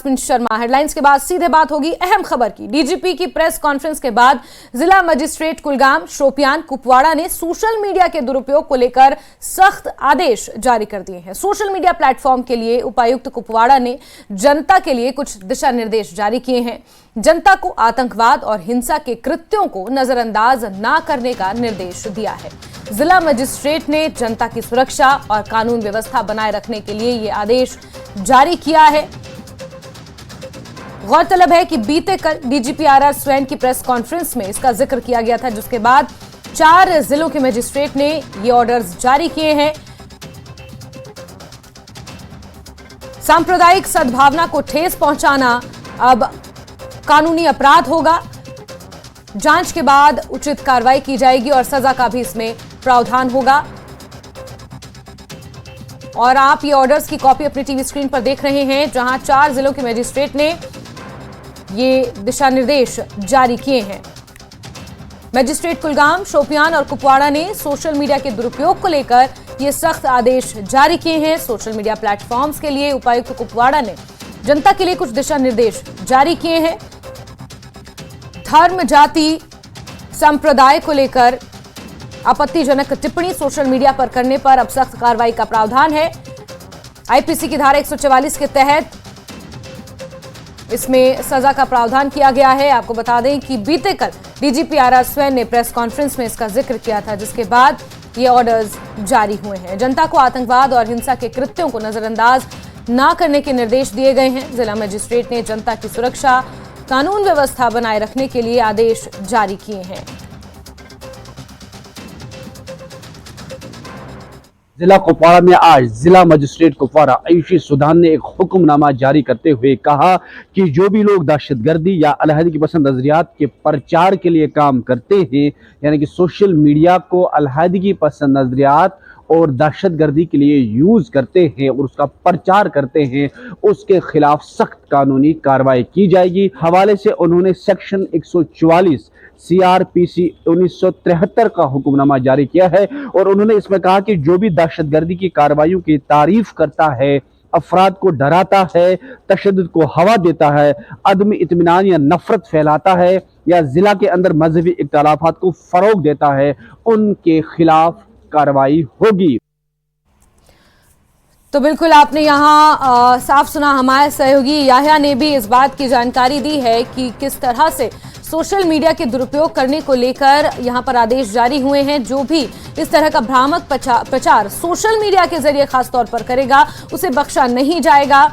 Jasmine Sharma. Headlines के बाद सीधे बात होगी अहम खबर की। डीजीपी की प्रेस कॉन्फ्रेंस के बाद जिला मजिस्ट्रेट कुलगाम, शोपियान, कुपवाड़ा ने सोशल मीडिया के दुरुपयोग को लेकर सख्त आदेश जारी कर दिए हैं। सोशल मीडिया प्लेटफॉर्म के लिए उपायुक्त कुपवाड़ा ने जनता के लिए कुछ दिशा निर्देश जारी किए हैं। जनता को आतंकवाद और हिंसा के कृत्यों को नजरअंदाज न करने का निर्देश दिया है। जिला मजिस्ट्रेट ने जनता की सुरक्षा और कानून व्यवस्था बनाए रखने के लिए ये आदेश जारी किया है। गौरतलब है कि बीते कल डीजीपी आर स्वैन की प्रेस कॉन्फ्रेंस में इसका जिक्र किया गया था, जिसके बाद 4 जिलों के मजिस्ट्रेट ने ये ऑर्डर्स जारी किए हैं। सांप्रदायिक सद्भावना को ठेस पहुंचाना अब कानूनी अपराध होगा। जांच के बाद उचित कार्रवाई की जाएगी और सजा का भी इसमें प्रावधान होगा। और आप ये ऑर्डर्स की कॉपी अपनी टीवी स्क्रीन पर देख रहे हैं, जहां 4 जिलों के मजिस्ट्रेट ने ये दिशा निर्देश जारी किए हैं। मजिस्ट्रेट कुलगाम, शोपियान और कुपवाड़ा ने सोशल मीडिया के दुरुपयोग को लेकर ये सख्त आदेश जारी किए हैं। सोशल मीडिया प्लेटफॉर्म्स के लिए उपायुक्त कुपवाड़ा ने जनता के लिए कुछ दिशा निर्देश जारी किए हैं। धर्म, जाति, संप्रदाय को लेकर आपत्तिजनक टिप्पणी सोशल मीडिया पर करने पर अब सख्त कार्रवाई का प्रावधान है। आईपीसी की धारा 144 के तहत इसमें सजा का प्रावधान किया गया है। आपको बता दें कि बीते कल डीजीपी आर स्वैन ने प्रेस कॉन्फ्रेंस में इसका जिक्र किया था, जिसके बाद ये ऑर्डर्स जारी हुए हैं। जनता को आतंकवाद और हिंसा के कृत्यों को नजरअंदाज न करने के निर्देश दिए गए हैं। जिला मजिस्ट्रेट ने जनता की सुरक्षा, कानून व्यवस्था बनाए रखने के लिए आदेश जारी किए हैं। जिला कुपवाड़ा में आज जिला मजिस्ट्रेट कुपवाड़ा आयुषी सुधान ने एक हुक्मनामा जारी करते हुए कहा कि जो भी लोग दहशतगर्दी या अलहदगी पसंद नजरियात के प्रचार के लिए काम करते हैं, यानी कि सोशल मीडिया को अलहदगी पसंद नजरियात और दहशतगर्दी के लिए यूज करते हैं और उसका प्रचार करते हैं, उसके खिलाफ सख्त कानूनी कार्रवाई की जाएगी। हवाले से उन्होंने सेक्शन 144 CRPC 1973 का हुक्मनामा जारी किया है और उन्होंने इसमें कहा कि जो भी दहशतगर्दी की कार्रवाइयों की तारीफ करता है, अफराद को डराता है, तशद्दुद को हवा देता है, अदम इत्मीनान या नफरत फैलाता है या जिला के अंदर मजहबी इख्तिलाफात को फरोग देता है, उनके खिलाफ कार्रवाई होगी। तो बिल्कुल आपने यहाँ साफ सुना। हमारे सहयोगी याह्या ने भी इस बात की जानकारी दी है कि किस तरह से सोशल मीडिया के दुरुपयोग करने को लेकर यहाँ पर आदेश जारी हुए हैं। जो भी इस तरह का भ्रामक प्रचार सोशल मीडिया के जरिए खासतौर पर करेगा, उसे बख्शा नहीं जाएगा।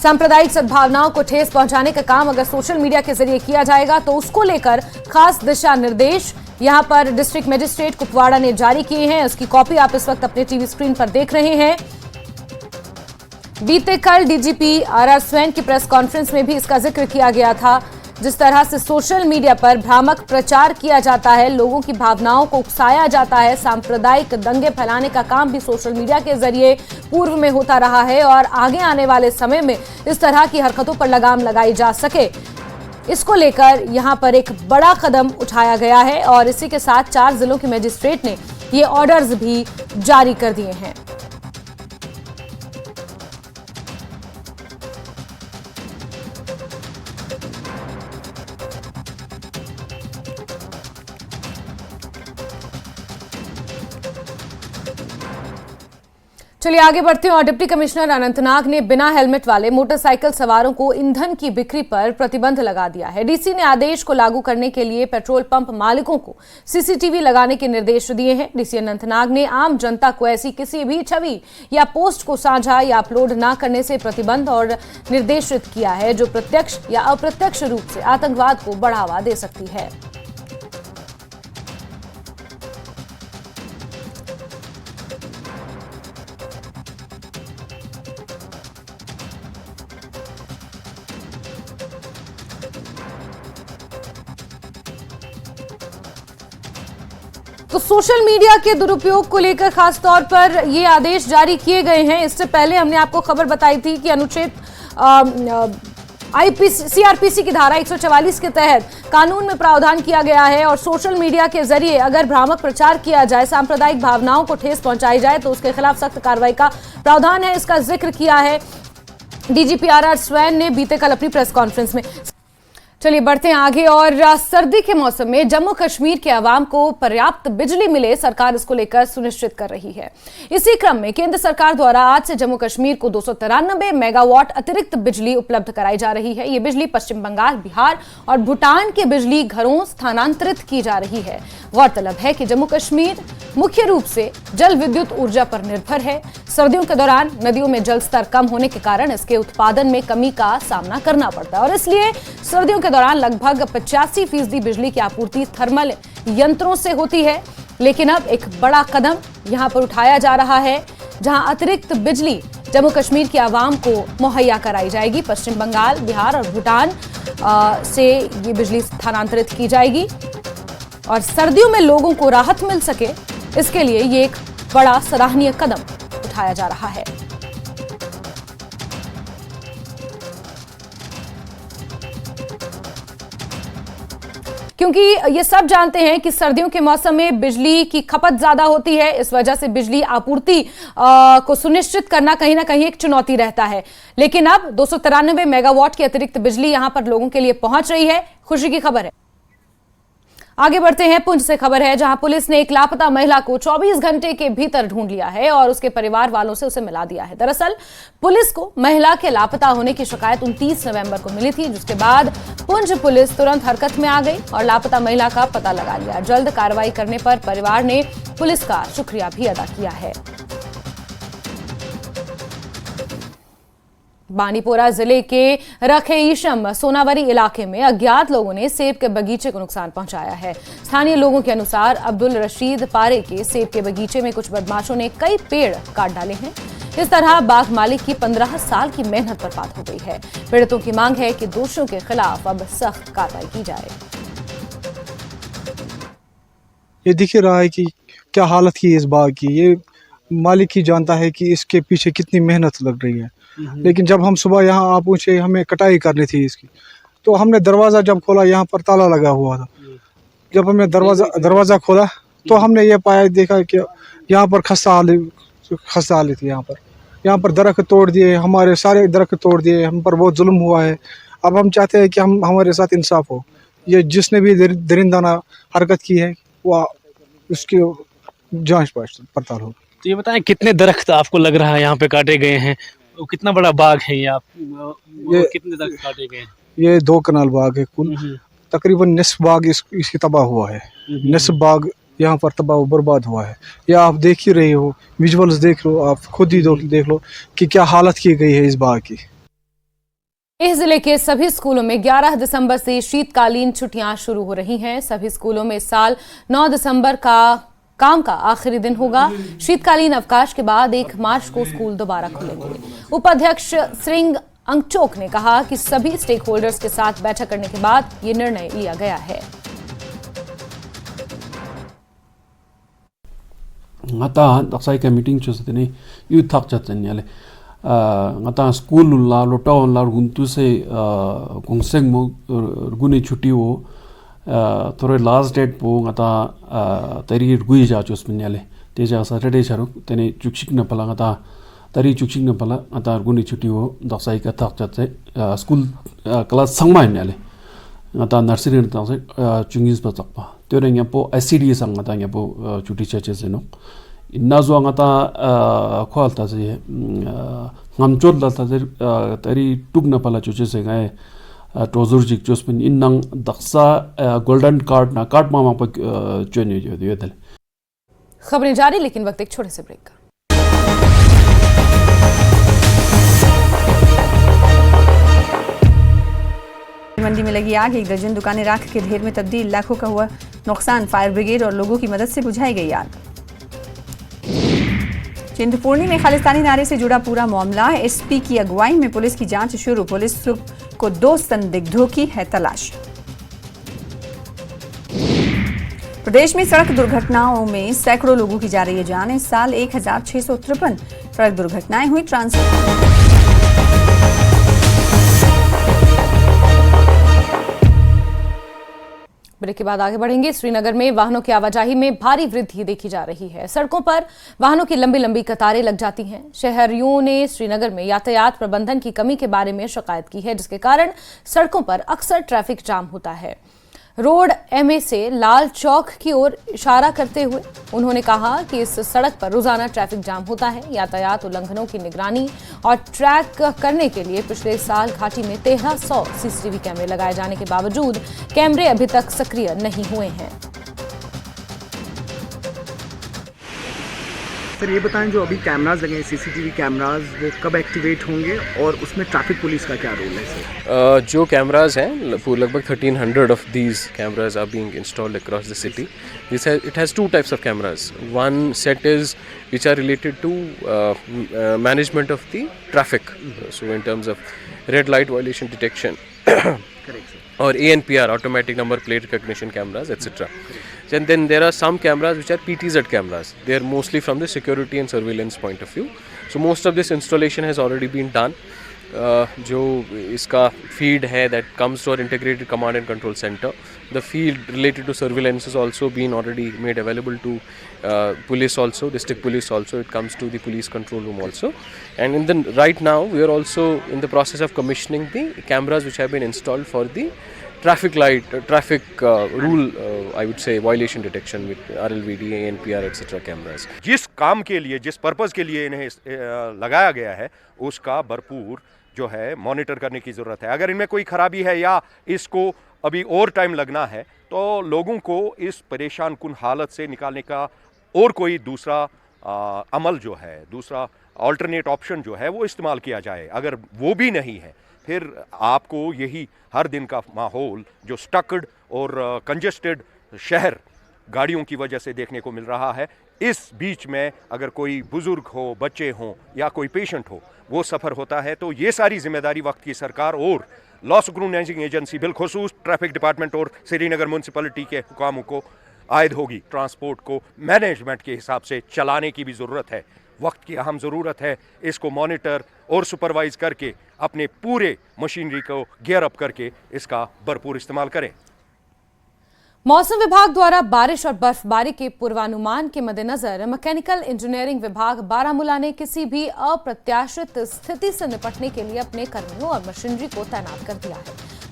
सांप्रदायिक सद्भावनाओं को ठेस पहुंचाने का काम अगर सोशल मीडिया के जरिए किया जाएगा तो उसको लेकर खास दिशा निर्देश यहां पर डिस्ट्रिक्ट मजिस्ट्रेट कुपवाड़ा ने जारी किए हैं। उसकी कॉपी आप इस वक्त अपने टीवी स्क्रीन पर देख रहे हैं। बीते कल डीजीपी आर स्वैन की प्रेस कॉन्फ्रेंस में भी इसका जिक्र किया गया था। जिस तरह से सोशल मीडिया पर भ्रामक प्रचार किया जाता है, लोगों की भावनाओं को उकसाया जाता है, सांप्रदायिक दंगे फैलाने का काम भी सोशल मीडिया के जरिए पूर्व में होता रहा है और आगे आने वाले समय में इस तरह की हरकतों पर लगाम लगाई जा सके, इसको लेकर यहां पर एक बड़ा कदम उठाया गया है। और इसी के साथ 4 जिलों के मजिस्ट्रेट ने ये ऑर्डर्स भी जारी कर दिए हैं। चलिए आगे बढ़ते हैं। और डिप्टी कमिश्नर अनंतनाग ने बिना हेलमेट वाले मोटरसाइकिल सवारों को ईंधन की बिक्री पर प्रतिबंध लगा दिया है। डीसी ने आदेश को लागू करने के लिए पेट्रोल पंप मालिकों को सीसीटीवी लगाने के निर्देश दिए हैं। डीसी अनंतनाग ने आम जनता को ऐसी किसी भी छवि या पोस्ट को साझा या अपलोड न करने से प्रतिबंध और निर्देशित किया है, जो प्रत्यक्ष या अप्रत्यक्ष रूप से आतंकवाद को बढ़ावा दे सकती है। तो सोशल मीडिया के दुरुपयोग को लेकर खास तौर पर ये आदेश जारी किए गए हैं। इससे पहले हमने आपको खबर बताई थी कि अनुच्छेद CRPC की धारा 144 के तहत कानून में प्रावधान किया गया है और सोशल मीडिया के जरिए अगर भ्रामक प्रचार किया जाए, सांप्रदायिक भावनाओं को ठेस पहुंचाई जाए तो उसके खिलाफ सख्त कार्रवाई का प्रावधान है। इसका जिक्र किया है डीजीपी आर स्वैन ने बीते कल अपनी प्रेस कॉन्फ्रेंस में। चलिए बढ़ते हैं आगे और सर्दी के मौसम में जम्मू कश्मीर के अवाम को पर्याप्त बिजली मिले, सरकार इसको लेकर सुनिश्चित कर रही है। इसी क्रम में केंद्र सरकार द्वारा आज से जम्मू कश्मीर को 293 मेगावाट अतिरिक्त बिजली उपलब्ध कराई जा रही है। ये बिजली पश्चिम बंगाल, बिहार और भूटान के बिजली घरों स्थानांतरित की जा रही है। गौरतलब है कि जम्मू कश्मीर मुख्य रूप से जल विद्युत ऊर्जा पर निर्भर है। सर्दियों के दौरान नदियों में जल स्तर कम होने के कारण इसके उत्पादन में कमी का सामना करना पड़ता है और इसलिए सर्दियों के दौरान लगभग 85% बिजली की आपूर्ति थर्मल यंत्रों से होती है। लेकिन अब एक बड़ा कदम यहां पर उठाया जा रहा है, जहां अतिरिक्त बिजली जम्मू कश्मीर की आवाम को मुहैया कराई जाएगी। पश्चिम बंगाल, बिहार और भूटान से ये बिजली स्थानांतरित की जाएगी और सर्दियों में लोगों को राहत मिल सके, इसके लिए ये एक बड़ा सराहनीय कदम उठाया जा रहा है। क्योंकि ये सब जानते हैं कि सर्दियों के मौसम में बिजली की खपत ज्यादा होती है, इस वजह से बिजली आपूर्ति को सुनिश्चित करना कहीं ना कहीं एक चुनौती रहता है। लेकिन अब 293 मेगावाट की अतिरिक्त बिजली यहां पर लोगों के लिए पहुंच रही है, खुशी की खबर है। आगे बढ़ते हैं, पुंछ से खबर है, जहां पुलिस ने एक लापता महिला को 24 घंटे के भीतर ढूंढ लिया है और उसके परिवार वालों से उसे मिला दिया है। दरअसल पुलिस को महिला के लापता होने की शिकायत 29 नवंबर को मिली थी, जिसके बाद पुंछ पुलिस तुरंत हरकत में आ गई और लापता महिला का पता लगा लिया। जल्द कार्रवाई करने पर परिवार ने पुलिस का शुक्रिया भी अदा किया है। बानीपोरा जिले के रखेईशम सोनावरी इलाके में अज्ञात लोगों ने सेब के बगीचे को नुकसान पहुंचाया है। स्थानीय लोगों के अनुसार अब्दुल रशीद पारे के सेब के बगीचे में कुछ बदमाशों ने कई पेड़ काट डाले हैं। इस तरह बाग मालिक की 15 साल की मेहनत बर्बाद हो गई है। पीड़ितों की मांग है कि दोषियों के खिलाफ अब सख्त कार्रवाई की जाए। ये दिख रहा है कि क्या हालत की इस बाग की, ये मालिक ही जानता है कि इसके पीछे कितनी मेहनत लग रही है। लेकिन जब हम सुबह यहाँ आ पहुँचे, हमें कटाई करनी थी इसकी, तो हमने दरवाज़ा जब खोला, यहाँ पर ताला लगा हुआ था। जब हमने दरवाज़ा खोला तो हमने ये पाया, देखा कि यहाँ पर खस्ता हालत थी। यहाँ पर दरख्त तोड़ दिए, हमारे सारे दरख्त तोड़ दिए, हम पर बहुत जुल्म हुआ है। अब हम चाहते हैं कि हमारे साथ इंसाफ हो। ये जिसने भी दरिंदाना हरकत की है वो उसकी जांच पड़ताल हो। तो ये बताएं, कितने दरख्त आपको लग रहा है यहाँ पे काटे गए हैं? कितना बड़ा बाग है ये कितने दरख्त काटे गए हैं? ये 2 कनाल बाग है कुल, तकरीबन निस्फ बाग इसकी तबाह हुआ है। निस्फ बाग यहाँ पर तबाह बर्बाद हुआ है। या आप देख ही रहे हो, विजुअल्स देख लो, आप खुद ही देख लो कि क्या हालत की गई है इस बाग की। इस जिले के सभी स्कूलों में 11 दिसंबर से शीतकालीन छुट्टियां शुरू हो रही हैं। सभी स्कूलों में इस साल 9 दिसंबर का काम का आखिरी दिन होगा। शीतकालीन अवकाश के बाद 1 मार्च को स्कूल दोबारा खुलेंगे। उपाध्यक्ष श्रिंग अंगचोक ने कहा कि सभी स्टेक होल्डर्स के साथ बैठक करने के बाद ये निर्णय लिया गया है। ngata daksai ka meeting chusatini yu thak chatanyale ngata school la lotaon la guntu se gongseng mo guni chuti wo thore last date po ngata tari gui ja chusminyale teja saturday charuk tene chukshik na pala ngata tari chukshik na pala ngata guni chuti wo daksai ka thak chatse school class sangma nyale ngata nursery na tase chungis ba takpa tore nya po ICD sang ngata nya po chuti chache zeno inna zo ngata khwal ta je ngamchot la ta tari tukna pala chuche se gae tozur jik jospin innang daksa golden card na card mama pa chone jo de dal। खबरें जारी, लेकिन वक्त एक छोटे से break का। मंडी में लगी आग, 1 दर्जन दुकानें राख के ढेर में तब्दील, लाखों का हुआ नुकसान। फायर ब्रिगेड और लोगों की मदद से बुझाई गई आग। चिंतपूर्णी में खालिस्तानी नारे से जुड़ा पूरा मामला, एसपी की अगुवाई में पुलिस की जांच शुरू। पुलिस को 2 संदिग्धों की है तलाश। प्रदेश में सड़क दुर्घटनाओं में सैकड़ों लोगों की जा रही है जान। इस साल 1653 सड़क दुर्घटनाएं हुई। ब्रेक के बाद आगे बढ़ेंगे। श्रीनगर में वाहनों की आवाजाही में भारी वृद्धि देखी जा रही है। सड़कों पर वाहनों की लंबी लंबी कतारें लग जाती हैं। शहरियों ने श्रीनगर में यातायात प्रबंधन की कमी के बारे में शिकायत की है, जिसके कारण सड़कों पर अक्सर ट्रैफिक जाम होता है। रोड एमए से लाल चौक की ओर इशारा करते हुए उन्होंने कहा कि इस सड़क पर रोजाना ट्रैफिक जाम होता है। यातायात उल्लंघनों की निगरानी और ट्रैक करने के लिए पिछले साल घाटी में 1300 सीसीटीवी कैमरे लगाए जाने के बावजूद कैमरे अभी तक सक्रिय नहीं हुए हैं। सर ये बताएं, जो अभी कैमराज लगे हैं सीसीटीवी कैमराज, वो कब एक्टिवेट होंगे और उसमें ट्रैफिक पुलिस का क्या रोल है सर? जो कैमराज हैं लगभग 1300 of these cameras are being installed across the city. It has two types of cameras. One set is which are related to management of the traffic. So in terms of red light violation detection. Correct, sir. Or ANPR, automatic number plate recognition cameras, etc. And then there are some cameras which are PTZ cameras. They are mostly from the security and surveillance point of view. So most of this installation has already been done. जो इसका feed है that comes to our integrated command and control center. The field related to surveillance has also been already made available to police also, district police also. It comes to the police control room also. And right now we are also in the process of commissioning the cameras which have been installed for the traffic rule, I would say, violation detection with RLVD, ANPR, etc. cameras. जिस काम के लिए, जिस purpose के लिए इन्हें लगाया गया है, उसका भरपूर जो है मॉनिटर करने की ज़रूरत है। अगर इनमें कोई ख़राबी है या इसको अभी और टाइम लगना है, तो लोगों को इस परेशान कुन हालत से निकालने का और कोई दूसरा अमल जो है, दूसरा अल्टरनेट ऑप्शन जो है वो इस्तेमाल किया जाए। अगर वो भी नहीं है, फिर आपको यही हर दिन का माहौल जो स्टक्ड और कंजेस्टेड शहर गाड़ियों की वजह से देखने को मिल रहा है। इस बीच में अगर कोई बुज़ुर्ग हो, बच्चे हों या कोई पेशेंट हो, वो सफ़र होता है, तो ये सारी जिम्मेदारी वक्त की सरकार और लॉ सिंक्रोनाइजिंग एजेंसी बिलखुसूस ट्रैफिक डिपार्टमेंट और श्रीनगर म्यूनसिपैलिटी के हुकामों को आयद होगी। ट्रांसपोर्ट को मैनेजमेंट के हिसाब से चलाने की भी ज़रूरत है। वक्त की अहम ज़रूरत है। इसको मॉनिटर और सुपरवाइज करके अपने पूरे मशीनरी को गियर अप करके इसका भरपूर इस्तेमाल करें। मौसम विभाग द्वारा बारिश और बर्फबारी के पूर्वानुमान के मद्देनजर मैकेनिकल इंजीनियरिंग विभाग बारामूला ने किसी भी अप्रत्याशित स्थिति से निपटने के लिए अपने कर्मियों और मशीनरी को तैनात कर दिया है।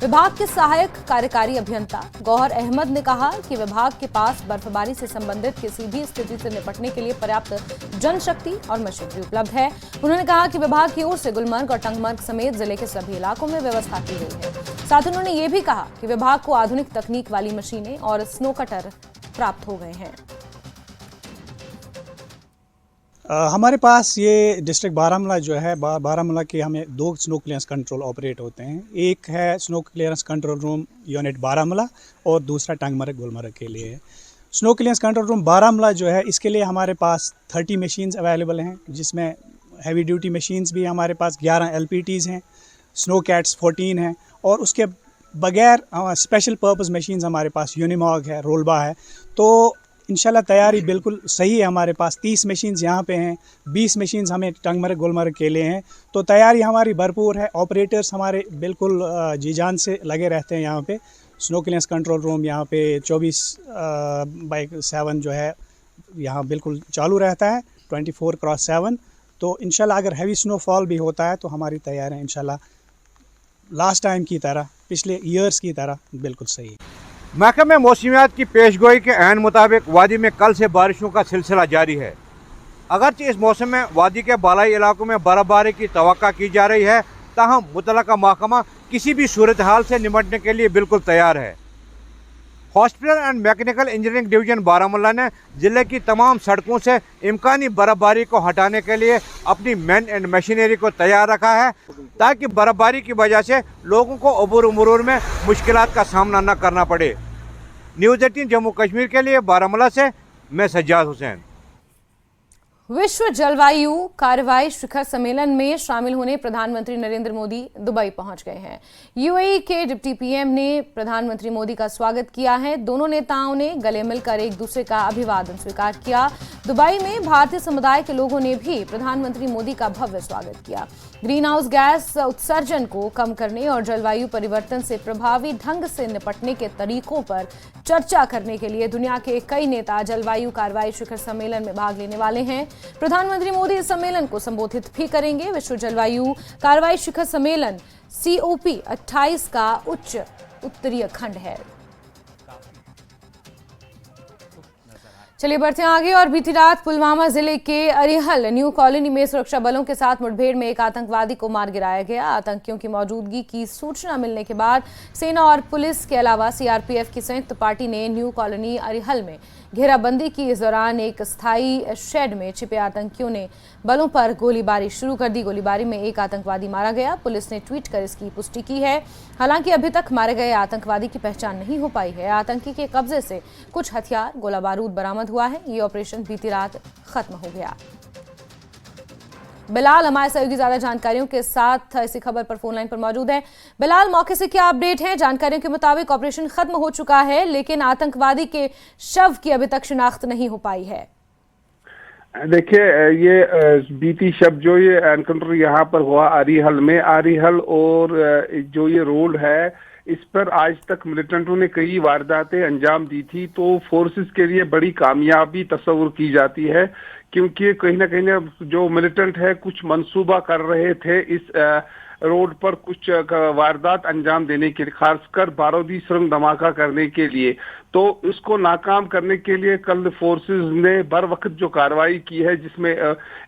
विभाग के सहायक कार्यकारी अभियंता गौहर अहमद ने कहा कि विभाग के पास बर्फबारी से संबंधित किसी भी स्थिति से निपटने के लिए पर्याप्त जनशक्ति और मशीनरी उपलब्ध है। उन्होंने कहा कि विभाग की ओर से गुलमर्ग और टंगमर्ग समेत जिले के सभी इलाकों में व्यवस्था की गई है। साथ उन्होंने ये भी कहा कि विभाग को आधुनिक तकनीक वाली मशीनें और स्नो कटर प्राप्त हो गए हैं। हमारे पास ये डिस्ट्रिक्ट बारामूला जो है, बारामूला के हमें 2 स्नो क्लियरेंस कंट्रोल ऑपरेट होते हैं। एक है snow clearance control room unit Baramulla और दूसरा टंगमर्ग गुलमर्ग के लिए है। Snow clearance control room Baramulla जो है, इसके लिए हमारे पास 30 मशीन्स अवेलेबल हैं, जिसमें हैवी ड्यूटी मशीन्स भी हमारे पास 11 LPTs हैं, स्नो कैट्स 14 हैं और उसके बगैर स्पेशल पर्पस मशीन्स हमारे पास यूनिमॉग है, रोलबा है। तो इंशाल्लाह तैयारी बिल्कुल सही है। हमारे पास 30 मशीन्स यहाँ पे हैं, 20 मशीन्स हमें टंगमर्ग गुलमर्ग के लिए हैं। तो तैयारी हमारी भरपूर है। ऑपरेटर्स हमारे बिल्कुल जी जान से लगे रहते हैं यहाँ पे। स्नो क्लियरेंस कंट्रोल रूम यहाँ पे 24/7 जो है यहाँ बिल्कुल चालू रहता है, 24/7। तो इंशाल्लाह अगर हैवी स्नोफॉल भी होता है तो हमारी तैयारी इंशाल्लाह लास्ट टाइम की तरह, पिछले ईयर्स की तरह बिल्कुल सही है। महकमे मौसमियात की पेशगोई के ऐन मुताबिक वादी में कल से बारिशों का सिलसिला जारी है। अगरचे इस मौसम में वादी के बालाई इलाकों में बर्फबारी की तवक्का की जा रही है, ताहम मुतलका महकमा किसी भी सूरत हाल से निपटने के लिए बिल्कुल तैयार है। Hospital and mechanical engineering division Baramulla ने ज़िले की तमाम सड़कों से इम्कानी बर्फबारी को हटाने के लिए अपनी मैन एंड मशीनरी को तैयार रखा है, ताकि बर्फबारी की वजह से लोगों को अबूर मरूर में मुश्किलात का सामना न करना पड़े। न्यूज़ 18 जम्मू कश्मीर के लिए बारामूला से मैं सज्जाद हुसैन। विश्व जलवायु कार्रवाई शिखर सम्मेलन में शामिल होने प्रधानमंत्री नरेंद्र मोदी दुबई पहुंच गए हैं। यूएई के डिप्टी पीएम ने प्रधानमंत्री मोदी का स्वागत किया है। दोनों नेताओं ने गले मिलकर एक दूसरे का अभिवादन स्वीकार किया। दुबई में भारतीय समुदाय के लोगों ने भी प्रधानमंत्री मोदी का भव्य स्वागत किया। ग्रीन हाउस गैस उत्सर्जन को कम करने और जलवायु परिवर्तन से प्रभावी ढंग से निपटने के तरीकों पर चर्चा करने के लिए दुनिया के कई नेता जलवायु कार्रवाई शिखर सम्मेलन में भाग लेने वाले हैं। प्रधानमंत्री मोदी इस सम्मेलन को संबोधित भी करेंगे। विश्व जलवायु कार्रवाई शिखर सम्मेलन COP 28 का उच्च उत्तरीय खंड है। चलिए बढ़ते हैं आगे। और बीती रात पुलवामा जिले के अरिहल न्यू कॉलोनी में सुरक्षा बलों के साथ मुठभेड़ में एक आतंकवादी को मार गिराया गया। आतंकियों की मौजूदगी की सूचना मिलने के बाद सेना और पुलिस के अलावा CRPF की संयुक्त पार्टी ने न्यू कॉलोनी अरिहल में घेराबंदी की। इस दौरान एक स्थायी शेड में छिपे आतंकियों ने बलों पर गोलीबारी शुरू कर दी। गोलीबारी में एक आतंकवादी मारा गया। पुलिस ने ट्वीट कर इसकी पुष्टि की है। हालांकि अभी तक मारे गए आतंकवादी की पहचान नहीं हो पाई है। आतंकी के कब्जे से कुछ हथियार, गोला बारूद बरामद हुआ है। ये ऑपरेशन बीती रात खत्म हो गया। बिलाल हमारे सहयोगी ज्यादा जानकारियों के साथ इसी खबर पर फोन लाइन पर मौजूद है। बिलाल, मौके से क्या अपडेट है? जानकारियों के मुताबिक ऑपरेशन खत्म हो चुका है, लेकिन आतंकवादी के शव की अभी तक शिनाख्त नहीं हो पाई है। देखिए, ये बीती शब जो ये एनकाउंटर यहाँ पर हुआ अरिहल और जो ये रोड है, इस पर आज तक मिलिटेंटों ने कई वारदातें अंजाम दी थी। तो फोर्सेस के लिए बड़ी कामयाबी तस्वुर की जाती है, क्योंकि कहीं ना जो मिलिटेंट है कुछ मंसूबा कर रहे थे इस रोड पर कुछ वारदात अंजाम देने के लिए, खासकर बारूदी सुरंग धमाका करने के लिए। तो इसको नाकाम करने के लिए कल फोर्सेस ने बर वक्त जो कार्रवाई की है, जिसमें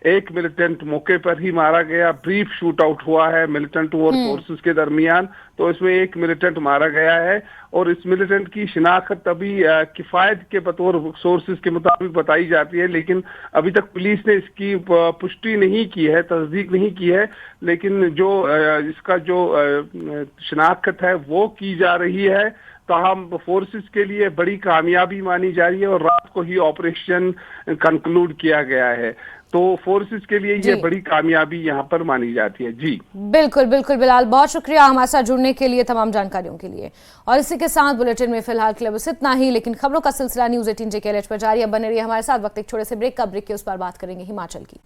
एक मिलिटेंट मौके पर ही मारा गया। ब्रीफ शूट आउट हुआ है मिलिटेंट और फोर्सेस के दरमियान, तो इसमें एक मिलिटेंट मारा गया है। और इस मिलिटेंट की शिनाख्त अभी किफायत के बतौर सोर्सेज के मुताबिक बताई जाती है, लेकिन अभी तक पुलिस ने इसकी पुष्टि नहीं की है, तस्दीक नहीं की है। लेकिन जो इसका जो शिनाख्त है वो की जा रही है। ताहम फोर्सेस के लिए बड़ी कामयाबी मानी जा रही है और रात को ही ऑपरेशन कंक्लूड किया गया है। तो फोर्सेस के लिए ये बड़ी कामयाबी यहाँ पर मानी जाती है। जी बिल्कुल बिल्कुल बिलाल, बहुत शुक्रिया हमारे साथ जुड़ने के लिए, तमाम जानकारियों के लिए। और इसी के साथ बुलेटिन में फिलहाल के लिए बस इतना ही, लेकिन खबरों का सिलसिला न्यूज़ 18 JKLH पर जारी है। बने रहिए हमारे साथ। वक्त एक छोटे से ब्रेक का, ब्रेक के उस पर बात करेंगे हिमाचल की।